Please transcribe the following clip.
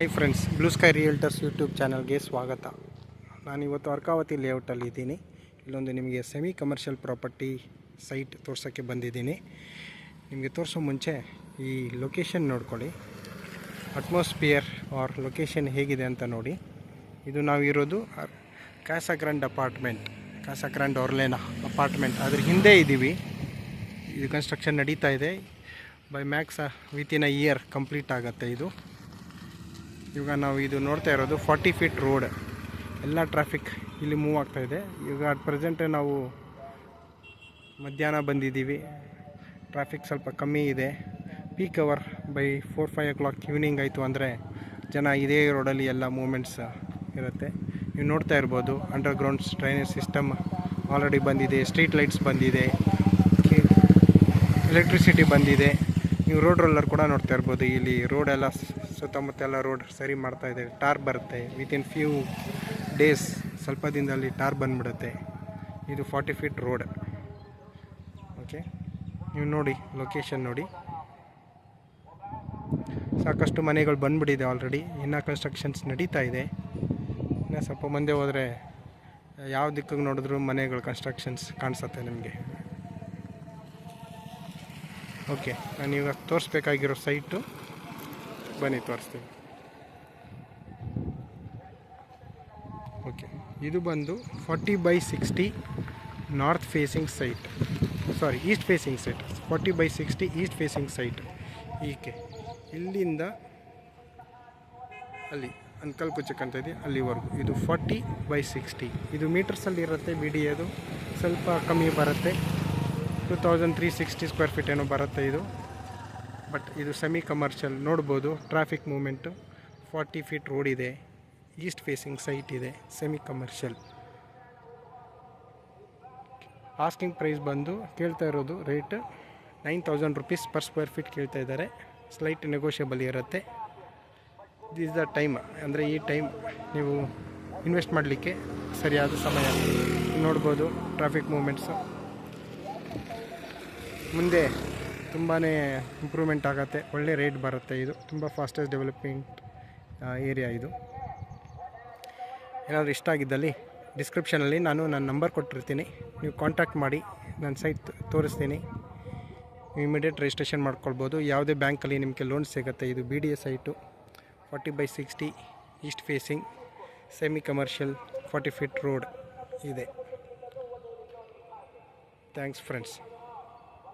Hi friends, blue sky realtors YouTube ಚಾನಲ್ಗೆ ಸ್ವಾಗತ. ನಾನಿವತ್ತು ಅರ್ಕಾವತಿ ಲೇಔಟಲ್ಲಿ ಇದ್ದೀನಿ. ಇಲ್ಲೊಂದು ನಿಮಗೆ ಸೆಮಿ ಕಮರ್ಷಿಯಲ್ ಪ್ರಾಪರ್ಟಿ ಸೈಟ್ ತೋರ್ಸೋಕ್ಕೆ ಬಂದಿದ್ದೀನಿ. ನಿಮಗೆ ತೋರಿಸೋ ಮುಂಚೆ ಈ ಲೊಕೇಶನ್ ನೋಡ್ಕೊಳ್ಳಿ. ಅಟ್ಮಾಸ್ಫಿಯರ್ ಆರ್ ಲೊಕೇಶನ್ ಹೇಗಿದೆ ಅಂತ ನೋಡಿ. ಇದು ನಾವಿರೋದು Casa Grand apartment, Casa Grand Orlena apartment ಅದ್ರ ಹಿಂದೆ ಇದ್ದೀವಿ. ಇದು ಕನ್ಸ್ಟ್ರಕ್ಷನ್ ನಡೀತಾ ಇದೆ. By max within a year complete ಆಗುತ್ತೆ ಇದು. ಇವಾಗ ನಾವು ಇದು ನೋಡ್ತಾ ಇರೋದು 40 ಫೀಟ್ ರೋಡ್. ಎಲ್ಲ ಟ್ರಾಫಿಕ್ ಇಲ್ಲಿ ಮೂವ್ ಆಗ್ತಾಯಿದೆ. ಈಗ ಅಟ್ ಪ್ರೆಸೆಂಟ್ ನಾವು ಮಧ್ಯಾಹ್ನ ಬಂದಿದ್ದೀವಿ. ಟ್ರಾಫಿಕ್ ಸ್ವಲ್ಪ ಕಮ್ಮಿ ಇದೆ. Peak hour by 4-5 o'clock evening ಆಯಿತು ಅಂದರೆ ಜನ ಇದೇ ರೋಡಲ್ಲಿ ಎಲ್ಲ ಮೂಮೆಂಟ್ಸ್ ಇರುತ್ತೆ. ನೀವು ನೋಡ್ತಾ ಇರ್ಬೋದು, ಅಂಡರ್ಗ್ರೌಂಡ್ ಡ್ರೈನೇಜ್ ಸಿಸ್ಟಮ್ ಆಲ್ರೆಡಿ ಬಂದಿದೆ, ಸ್ಟ್ರೀಟ್ ಲೈಟ್ಸ್ ಬಂದಿದೆ, ಎಲೆಕ್ಟ್ರಿಸಿಟಿ ಬಂದಿದೆ. ನೀವು ರೋಡ್ ರೋಲರ್ ಕೂಡ ನೋಡ್ತಾ ಇರ್ಬೋದು. ಇಲ್ಲಿ ರೋಡ್ ಎಲ್ಲ ಸುತ್ತಮುತ್ತ ರೋಡ್ ಸರಿ ಮಾಡ್ತಾ ಇದೆ. ಟಾರ್ ಬರುತ್ತೆ ವಿತಿನ್ ಫ್ಯೂ ಡೇಸ್, ಸ್ವಲ್ಪ ದಿನದಲ್ಲಿ ಟಾರ್ ಬಂದ್ಬಿಡುತ್ತೆ. ಇದು 40 ಫೀಟ್ ರೋಡ್. ಓಕೆ, ನೀವು ನೋಡಿ ಲೊಕೇಶನ್ ನೋಡಿ. ಸಾಕಷ್ಟು ಮನೆಗಳು ಬಂದ್ಬಿಟ್ಟಿದೆ ಆಲ್ರೆಡಿ. ಇನ್ನೂ ಕನ್ಸ್ಟ್ರಕ್ಷನ್ಸ್ ನಡೀತಾ ಇದೆ. ಇನ್ನು ಸ್ವಲ್ಪ ಮುಂದೆ ಹೋದರೆ ಯಾವ ದಿಕ್ಕಿಗೆ ನೋಡಿದ್ರು ಮನೆಗಳು ಕನ್ಸ್ಟ್ರಕ್ಷನ್ಸ್ ಕಾಣಿಸುತ್ತೆ ನಿಮಗೆ. ಓಕೆ, ನಾನು ಇವಾಗ ತೋರಿಸ್ಬೇಕಾಗಿರೋ ಸೈಟು ಬನ್ನಿ ತೋರಿಸ್ತೀನಿ. ಓಕೆ, ಇದು ಬಂದು 40/60 north facing site, East facing site. 40/60 east facing site. ಈಕೆ ಇಲ್ಲಿಂದ ಅಲ್ಲಿ ಅಂಕಲ್ ಕುಚಕ್ ಅಂತ ಇದೆ, ಅಲ್ಲಿವರೆಗೂ ಇದು 40/60. ಇದು ಮೀಟರ್ಸಲ್ಲಿ ಇರುತ್ತೆ. ಬಿಡಿ ಅದು ಸ್ವಲ್ಪ ಕಮ್ಮಿ ಬರುತ್ತೆ, 2360 ಸ್ಕ್ವೇರ್ ಫೀಟ್ ಏನೋ ಬರುತ್ತೆ ಇದು. ಬಟ್ ಇದು ಸೆಮಿ ಕಮರ್ಷಿಯಲ್. ನೋಡ್ಬೋದು ಟ್ರಾಫಿಕ್ ಮೂಮೆಂಟು. 40 ಫೀಟ್ ರೋಡ್ ಇದೆ, ಈಸ್ಟ್ ಫೇಸಿಂಗ್ ಸೈಟ್ ಇದೆ, ಸೆಮಿ ಕಮರ್ಷಿಯಲ್. ಆಸ್ಕಿಂಗ್ ಪ್ರೈಸ್ ಬಂದು ಕೇಳ್ತಾ ಇರೋದು rate 9,000 rupees per square feet ಕೇಳ್ತಾ ಇದ್ದಾರೆ. ಸ್ಲೈಟ್ ನೆಗೋಷಿಯಬಲ್ ಇರುತ್ತೆ. ದಿಸ್ ದ ಟೈಮ್, ಅಂದರೆ ಈ ಟೈಮ್ ನೀವು ಇನ್ವೆಸ್ಟ್ ಮಾಡಲಿಕ್ಕೆ ಸರಿಯಾದ ಸಮಯ. ನೋಡ್ಬೋದು ಟ್ರಾಫಿಕ್ ಮೂಮೆಂಟ್ಸು. ಮುಂದೆ ತುಂಬಾ ಇಂಪ್ರೂವ್ಮೆಂಟ್ ಆಗುತ್ತೆ, ಒಳ್ಳೆ ರೇಟ್ ಬರುತ್ತೆ. ಇದು ತುಂಬ ಫಾಸ್ಟೆಸ್ಟ್ ಡೆವಲಪಿಂಗ್ ಏರಿಯಾ ಇದು. ಏನಾದರೂ ಇಷ್ಟ ಆಗಿದ್ದಲ್ಲಿ ಡಿಸ್ಕ್ರಿಪ್ಷನಲ್ಲಿ ನಾನು ನನ್ನ ನಂಬರ್ ಕೊಟ್ಟಿರ್ತೀನಿ, ನೀವು ಕಾಂಟ್ಯಾಕ್ಟ್ ಮಾಡಿ. ನನ್ನ ಸೈಟ್ ತೋರಿಸ್ತೀನಿ, ನೀವು ಇಮಿಡಿಯೇಟ್ ರಿಜಿಸ್ಟ್ರೇಷನ್ ಮಾಡ್ಕೊಳ್ಬೋದು. ಯಾವುದೇ ಬ್ಯಾಂಕಲ್ಲಿ ನಿಮಗೆ ಲೋನ್ ಸಿಗುತ್ತೆ. ಇದು BDA site, 40/60 east facing, semi commercial, 40 feet road ಇದೆ. Thanks friends.